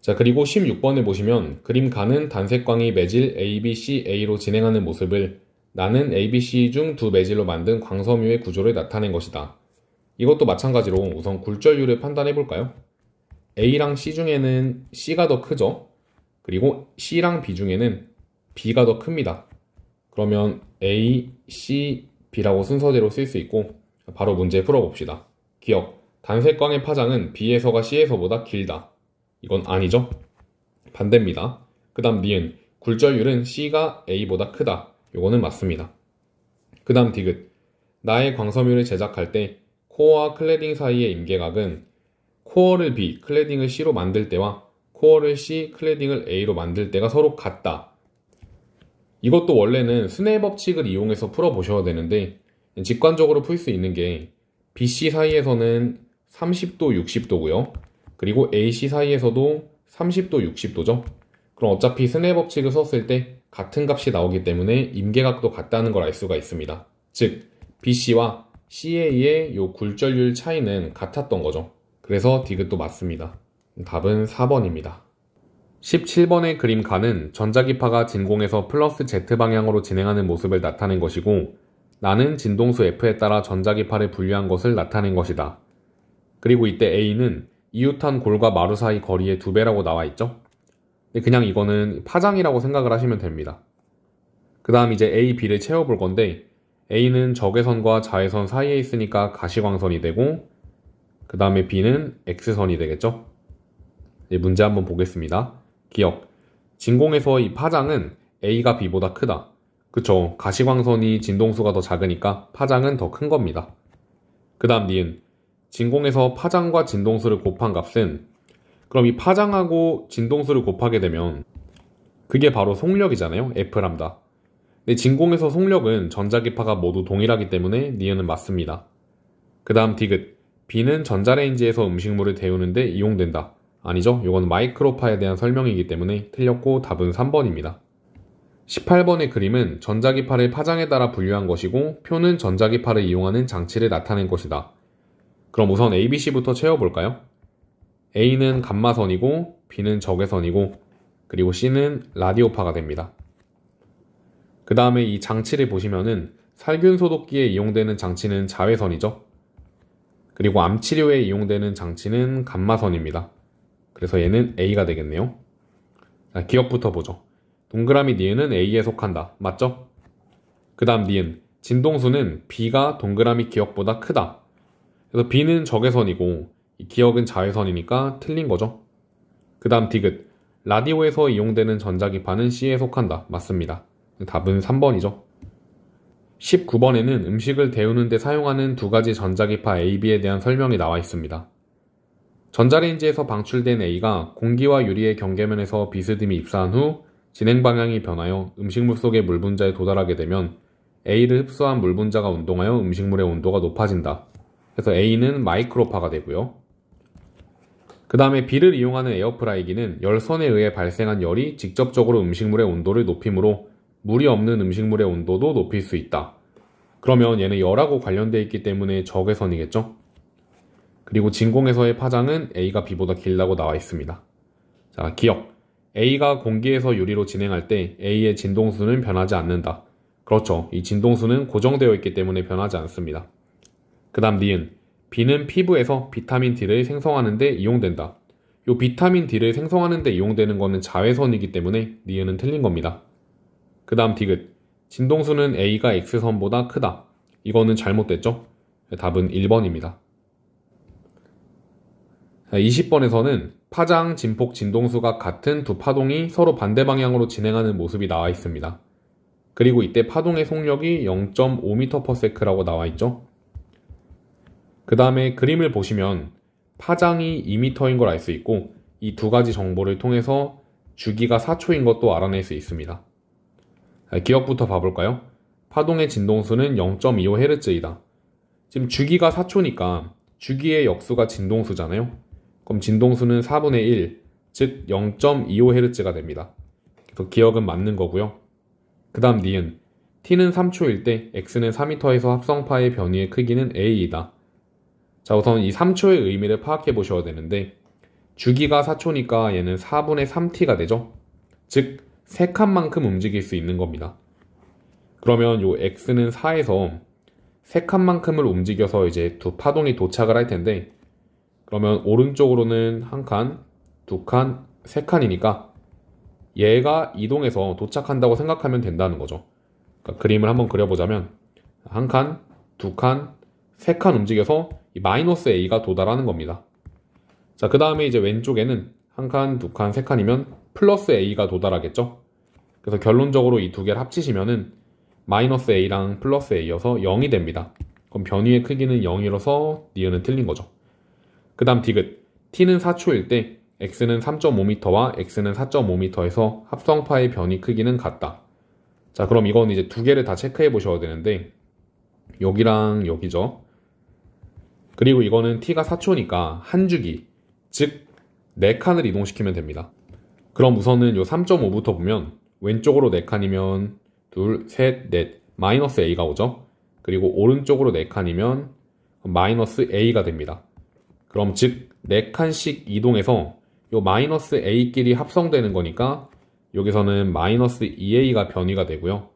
자, 그리고 16번을 보시면 그림 가는 단색광이 매질 ABCA로 진행하는 모습을 나는 ABC 중 두 매질로 만든 광섬유의 구조를 나타낸 것이다. 이것도 마찬가지로 우선 굴절율을 판단해 볼까요? A랑 C 중에는 C가 더 크죠? 그리고 C랑 B 중에는 B가 더 큽니다. 그러면 A, C, B라고 순서대로 쓸 수 있고 바로 문제 풀어봅시다. 기억, 단색광의 파장은 B에서가 C에서보다 길다. 이건 아니죠? 반대입니다. 그 다음 니은, 굴절율은 C가 A보다 크다. 이거는 맞습니다. 그 다음 디귿, 나의 광섬유를 제작할 때 코어와 클레딩 사이의 임계각은 코어를 B, 클레딩을 C로 만들 때와 코어를 C, 클레딩을 A로 만들 때가 서로 같다. 이것도 원래는 스네일 법칙을 이용해서 풀어보셔야 되는데 직관적으로 풀 수 있는 게 BC 사이에서는 30도, 60도고요. 그리고 AC 사이에서도 30도, 60도죠. 그럼 어차피 스네일 법칙을 썼을 때 같은 값이 나오기 때문에 임계각도 같다는 걸 알 수가 있습니다. 즉 BC와 CA의 요 굴절율 차이는 같았던 거죠. 그래서 디귿도 맞습니다. 답은 4번입니다. 17번의 그림 가는 전자기파가 진공에서 플러스 Z방향으로 진행하는 모습을 나타낸 것이고 나는 진동수 F에 따라 전자기파를 분류한 것을 나타낸 것이다. 그리고 이때 A는 이웃한 골과 마루 사이 거리의 2배라고 나와 있죠. 그냥 이거는 파장이라고 생각을 하시면 됩니다. 그 다음 이제 A, B를 채워볼 건데 A는 적외선과 자외선 사이에 있으니까 가시광선이 되고 그 다음에 B는 X선이 되겠죠. 문제 한번 보겠습니다. 기억, 진공에서 이 파장은 A가 B보다 크다. 그쵸, 가시광선이 진동수가 더 작으니까 파장은 더 큰 겁니다. 그 다음 니은, 진공에서 파장과 진동수를 곱한 값은, 그럼 이 파장하고 진동수를 곱하게 되면 그게 바로 속력이잖아요. F람다. 근데 진공에서 속력은 전자기파가 모두 동일하기 때문에 니은은 맞습니다. 그 다음 디귿, B는 전자레인지에서 음식물을 데우는데 이용된다. 아니죠? 이건 마이크로파에 대한 설명이기 때문에 틀렸고 답은 3번입니다. 18번의 그림은 전자기파를 파장에 따라 분류한 것이고 표는 전자기파를 이용하는 장치를 나타낸 것이다. 그럼 우선 ABC부터 채워볼까요? A는 감마선이고 B는 적외선이고 그리고 C는 라디오파가 됩니다. 그 다음에 이 장치를 보시면은 살균 소독기에 이용되는 장치는 자외선이죠. 그리고 암치료에 이용되는 장치는 감마선입니다. 그래서 얘는 A가 되겠네요. 기억부터 보죠. 동그라미 니은은 A에 속한다. 맞죠? 그 다음 니은, 진동수는 B가 동그라미 기억보다 크다. 그래서 B는 적외선이고 이 기억은 자외선이니까 틀린 거죠. 그 다음 디귿. 라디오에서 이용되는 전자기파는 C에 속한다. 맞습니다. 답은 3번이죠. 19번에는 음식을 데우는 데 사용하는 두 가지 전자기파 A, B에 대한 설명이 나와 있습니다. 전자레인지에서 방출된 A가 공기와 유리의 경계면에서 비스듬히 입사한 후 진행 방향이 변하여 음식물 속의 물 분자에 도달하게 되면 A를 흡수한 물 분자가 운동하여 음식물의 온도가 높아진다. 그래서 A는 마이크로파가 되고요. 그 다음에 B를 이용하는 에어프라이기는 열선에 의해 발생한 열이 직접적으로 음식물의 온도를 높이므로 물이 없는 음식물의 온도도 높일 수 있다. 그러면 얘는 열하고 관련되어 있기 때문에 적외선이겠죠? 그리고 진공에서의 파장은 A가 B보다 길다고 나와 있습니다. 자, 기억. A가 공기에서 유리로 진행할 때 A의 진동수는 변하지 않는다. 그렇죠. 이 진동수는 고정되어 있기 때문에 변하지 않습니다. 그 다음 니은. B는 피부에서 비타민 D를 생성하는 데 이용된다. 이 비타민 D를 생성하는 데 이용되는 것은 자외선이기 때문에 니은은 틀린 겁니다. 그 다음 디귿. 진동수는 A가 X선보다 크다. 이거는 잘못됐죠? 답은 1번입니다. 20번에서는 파장, 진폭, 진동수가 같은 두 파동이 서로 반대 방향으로 진행하는 모습이 나와 있습니다. 그리고 이때 파동의 속력이 0.5m/s라고 나와 있죠. 그 다음에 그림을 보시면 파장이 2m인 걸 알 수 있고 이 두 가지 정보를 통해서 주기가 4초인 것도 알아낼 수 있습니다. 기억부터 봐볼까요? 파동의 진동수는 0.25Hz이다. 지금 주기가 4초니까 주기의 역수가 진동수잖아요. 그럼 진동수는 4분의 1, 즉 0.25Hz가 됩니다. 그래서 기억은 맞는 거고요. 그 다음 니은. t는 3초일 때 x는 4m에서 합성파의 변이의 크기는 a이다. 자, 우선 이 3초의 의미를 파악해 보셔야 되는데 주기가 4초니까 얘는 4분의 3t가 되죠. 즉 3칸만큼 움직일 수 있는 겁니다. 그러면 요 x는 4에서 3칸만큼을 움직여서 이제 두 파동이 도착을 할 텐데 그러면 오른쪽으로는 1칸, 2칸, 3칸이니까 얘가 이동해서 도착한다고 생각하면 된다는 거죠. 그러니까 그림을 한번 그려보자면 1칸, 2칸, 3칸 움직여서 이 마이너스 a가 도달하는 겁니다. 자, 그 다음에 이제 왼쪽에는 1칸, 2칸, 3칸이면 플러스 a가 도달하겠죠. 그래서 결론적으로 이 두 개를 합치시면은 마이너스 a랑 플러스 a여서 0이 됩니다. 그럼 변위의 크기는 0이라서 니은은 틀린 거죠. 그 다음 디귿. t는 4초일 때 x는 3.5m와 x는 4.5m에서 합성파의 변이 크기는 같다. 자, 그럼 이건 이제 두 개를 다 체크해 보셔야 되는데 여기랑 여기죠. 그리고 이거는 t가 4초니까 한 주기, 즉 4칸을 이동시키면 됩니다. 그럼 우선은 요 3.5부터 보면 왼쪽으로 4칸이면 둘, 셋, 넷, 마이너스 a가 오죠. 그리고 오른쪽으로 4칸이면 마이너스 a가 됩니다. 그럼 즉 4칸씩 이동해서 요 마이너스 a끼리 합성되는 거니까 여기서는 마이너스 2a가 변이가 되고요.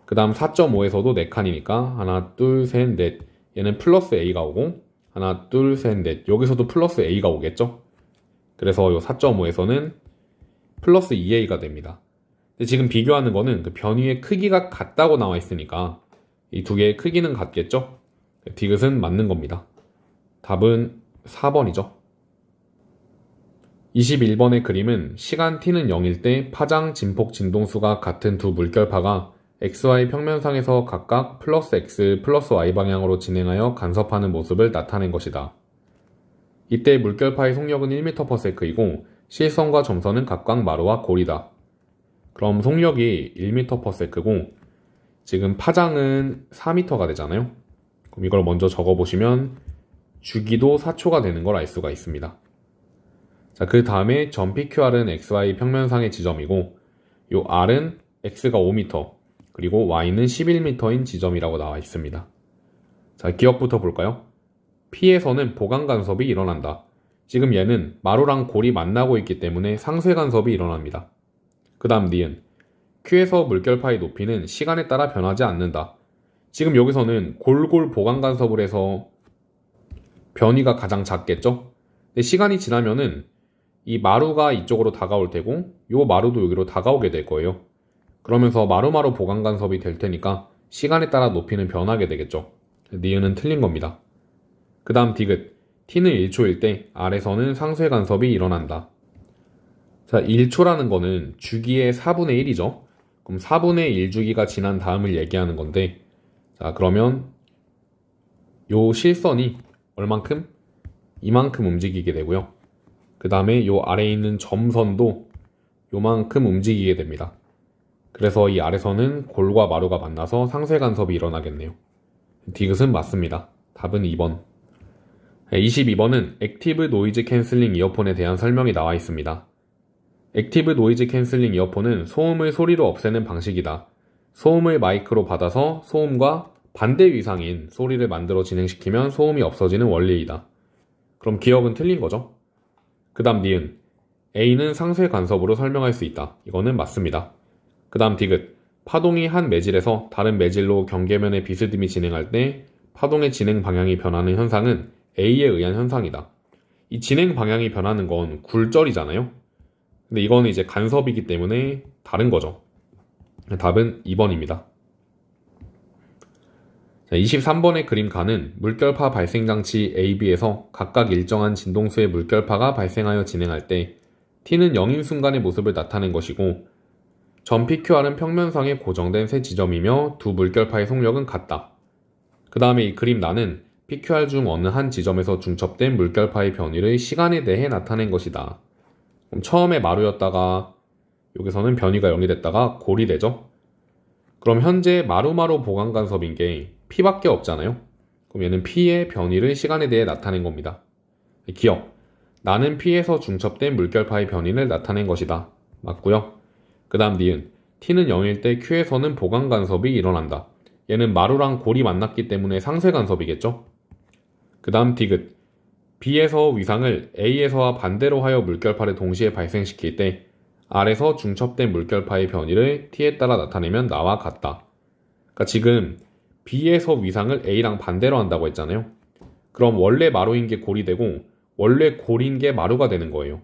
그 다음 4.5에서도 4칸이니까 하나, 둘, 셋, 넷. 얘는 플러스 a가 오고 하나, 둘, 셋, 넷. 여기서도 플러스 a가 오겠죠. 그래서 요 4.5에서는 플러스 2a가 됩니다. 근데 지금 비교하는 거는 그 변위의 크기가 같다고 나와 있으니까 이 두 개의 크기는 같겠죠. 디귿은 맞는 겁니다. 답은 4번이죠. 21번의 그림은 시간 t는 0일 때 파장, 진폭, 진동수가 같은 두 물결파가 xy 평면상에서 각각 플러스 x, 플러스 y 방향으로 진행하여 간섭하는 모습을 나타낸 것이다. 이때 물결파의 속력은 1m/s이고 실선과 점선은 각각 마루와 골이다. 그럼 속력이 1m/s고 지금 파장은 4m가 되잖아요. 그럼 이걸 먼저 적어보시면 주기도 4초가 되는 걸 알 수가 있습니다. 자, 그 다음에 점 PQR은 XY 평면상의 지점이고 요 R은 X가 5m 그리고 Y는 11m인 지점이라고 나와 있습니다. 자, 기억부터 볼까요? P에서는 보강 간섭이 일어난다. 지금 얘는 마루랑 골이 만나고 있기 때문에 상쇄 간섭이 일어납니다. 그 다음 니은. Q에서 물결파의 높이는 시간에 따라 변하지 않는다. 지금 여기서는 골골 보강 간섭을 해서 변이가 가장 작겠죠? 근데 시간이 지나면은 이 마루가 이쪽으로 다가올 테고 요 마루도 여기로 다가오게 될 거예요. 그러면서 마루마루 보강 간섭이 될 테니까 시간에 따라 높이는 변하게 되겠죠. 니은은 틀린 겁니다. 그 다음 디귿. t는 1초일 때 R에서는 상쇄 간섭이 일어난다. 자, 1초라는 거는 주기의 4분의 1이죠. 그럼 4분의 1주기가 지난 다음을 얘기하는 건데, 자, 그러면 요 실선이 얼만큼? 이만큼 움직이게 되고요. 그 다음에 요 아래에 있는 점선도 요만큼 움직이게 됩니다. 그래서 이 아래선은 골과 마루가 만나서 상쇄 간섭이 일어나겠네요. 디귿은 맞습니다. 답은 2번. 22번은 액티브 노이즈 캔슬링 이어폰에 대한 설명이 나와 있습니다. 액티브 노이즈 캔슬링 이어폰은 소음을 소리로 없애는 방식이다. 소음을 마이크로 받아서 소음과 반대 위상인 소리를 만들어 진행시키면 소음이 없어지는 원리이다. 그럼 기억은 틀린 거죠? 그 다음 니은. A는 상쇄 간섭으로 설명할 수 있다. 이거는 맞습니다. 그 다음 디귿. 파동이 한 매질에서 다른 매질로 경계면의 비스듬히 진행할 때 파동의 진행 방향이 변하는 현상은 A에 의한 현상이다. 이 진행 방향이 변하는 건 굴절이잖아요. 근데 이거는 이제 간섭이기 때문에 다른 거죠. 답은 2번입니다. 23번의 그림 가는 물결파 발생장치 AB에서 각각 일정한 진동수의 물결파가 발생하여 진행할 때 T는 0인 순간의 모습을 나타낸 것이고 점 PQR은 평면상에 고정된 세 지점이며 두 물결파의 속력은 같다. 그 다음에 이 그림 나는 PQR 중 어느 한 지점에서 중첩된 물결파의 변위를 시간에 대해 나타낸 것이다. 그럼 처음에 마루였다가 여기서는 변위가 0이 됐다가 골이 되죠. 그럼 현재 마루마루 보강 간섭인 게 P밖에 없잖아요. 그럼 얘는 P의 변위를 시간에 대해 나타낸 겁니다. 기억. 나는 P에서 중첩된 물결파의 변위를 나타낸 것이다. 맞고요. 그 다음 니은. T는 0일 때 Q에서는 보강 간섭이 일어난다. 얘는 마루랑 골이 만났기 때문에 상쇄 간섭이겠죠. 그 다음 디귿. B에서 위상을 A에서와 반대로 하여 물결파를 동시에 발생시킬 때 R에서 중첩된 물결파의 변위를 T에 따라 나타내면 나와 같다. 그러니까 지금 B에서 위상을 A랑 반대로 한다고 했잖아요. 그럼 원래 마루인 게 골이 되고 원래 골인 게 마루가 되는 거예요.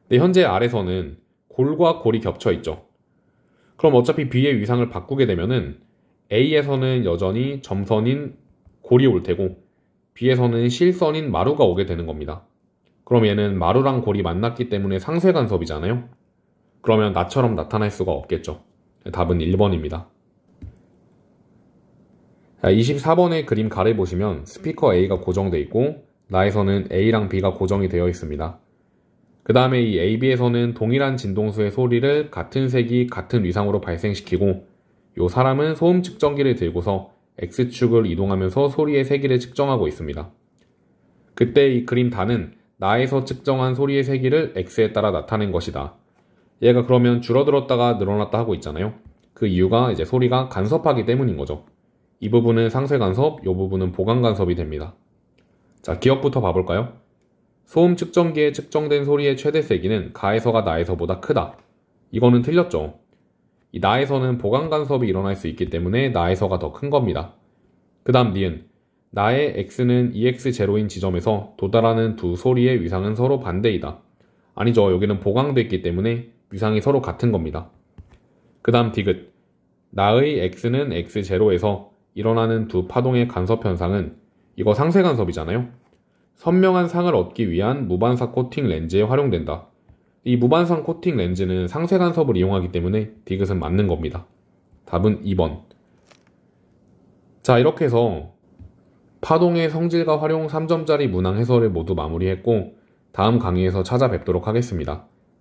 근데 현재 R에서는 골과 골이 겹쳐 있죠. 그럼 어차피 B의 위상을 바꾸게 되면은 A에서는 여전히 점선인 골이 올 테고 B에서는 실선인 마루가 오게 되는 겁니다. 그럼 얘는 마루랑 골이 만났기 때문에 상쇄 간섭이잖아요. 그러면 나처럼 나타날 수가 없겠죠. 답은 1번입니다. 24번의 그림 가를 보시면 스피커 A가 고정되어 있고 나에서는 A랑 B가 고정이 되어 있습니다. 그 다음에 이 AB에서는 동일한 진동수의 소리를 같은 색이 같은 위상으로 발생시키고 요 사람은 소음 측정기를 들고서 X축을 이동하면서 소리의 세기를 측정하고 있습니다. 그때 이 그림 단은 나에서 측정한 소리의 세기를 X에 따라 나타낸 것이다. 얘가 그러면 줄어들었다가 늘어났다 하고 있잖아요. 그 이유가 이제 소리가 간섭하기 때문인 거죠. 이 부분은 상쇄 간섭, 이 부분은 보강 간섭이 됩니다. 자, 기억부터 봐볼까요? 소음 측정기에 측정된 소리의 최대 세기는 가에서가 나에서보다 크다. 이거는 틀렸죠. 이 나에서는 보강 간섭이 일어날 수 있기 때문에 나에서가 더 큰 겁니다. 그 다음 니은. 나의 X는 EX0인 지점에서 도달하는 두 소리의 위상은 서로 반대이다. 아니죠. 여기는 보강됐기 때문에 위상이 서로 같은 겁니다. 그 다음 디귿. 나의 X는 X0에서 일어나는 두 파동의 간섭 현상은 이거 상쇄 간섭이잖아요. 선명한 상을 얻기 위한 무반사 코팅 렌즈에 활용된다. 이 무반사 코팅 렌즈는 상쇄 간섭을 이용하기 때문에 디귿은 맞는 겁니다. 답은 2번. 자, 이렇게 해서 파동의 성질과 활용 3점짜리 문항 해설을 모두 마무리했고 다음 강의에서 찾아뵙도록 하겠습니다.